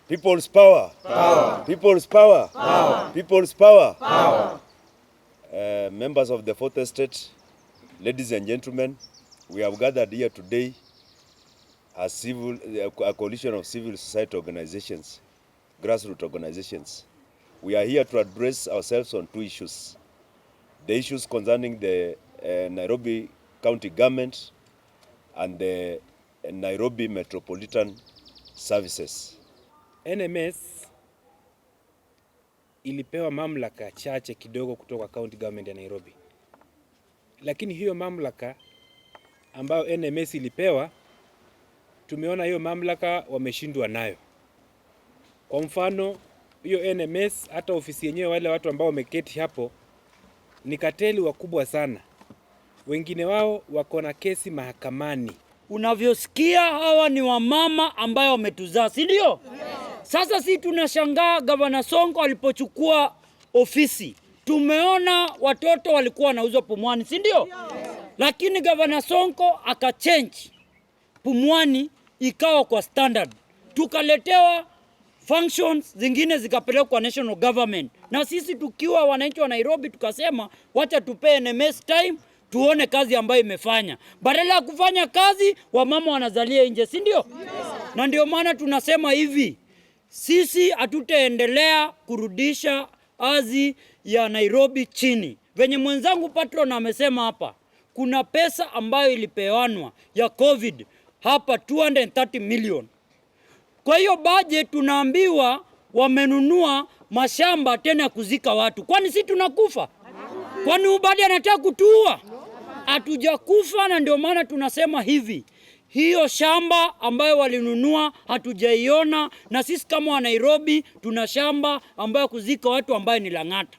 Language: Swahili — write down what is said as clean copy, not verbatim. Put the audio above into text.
People's power. Power. People's power. Power. People's power. Power. Members of the Fourth Estate, ladies and gentlemen, we have gathered here today as a coalition of civil society organizations, grassroots organizations. We are here to address ourselves on two issues. The issues concerning the Nairobi County Government and the Nairobi Metropolitan Services. NMS ilipewa mamlaka chache kidogo kutoka County Government ya Nairobi. Lakini hiyo mamlaka ambayo NMS ilipewa, tumeona hiyo mamlaka wameshindwa nayo. Kwa mfano, hiyo NMS hata ofisi yenyewe, wale watu ambao wameketi hapo ni kateli wakubwa sana. Wengine wao wako na kesi mahakamani. Unavyosikia hawa ni wamama ambayo wametuzaa, si ndio? Yes. Sasa si tunashangaa Gavana Sonko alipochukua ofisi. Tumeona watoto walikuwa wanauzwa Pumwani, si ndio? Yes. Lakini Gavana Sonko akachange Pumwani ikawa kwa standard. Tukaletewa functions zingine zikapelekwa kwa national government. Na sisi tukiwa wananchi wa Nairobi tukasema wacha tupe NMS time tuone kazi ambayo imefanya. Badala ya kufanya kazi, wamama wanazalia nje, si ndio? Yes. Na ndio maana tunasema hivi, sisi hatutaendelea kurudisha hadhi ya Nairobi chini. Venye mwenzangu Patron amesema hapa, kuna pesa ambayo ilipewanwa ya COVID hapa 230 million. Kwa hiyo budget tunaambiwa wamenunua mashamba tena kuzika watu. Kwani si tunakufa? Kwani ubadi anataka kutuua? Hatujakufa, na ndio maana tunasema hivi. Hiyo shamba ambayo walinunua hatujaiona, na sisi kama wa Nairobi tuna shamba ambayo kuzika watu ambayo ni Lang'ata.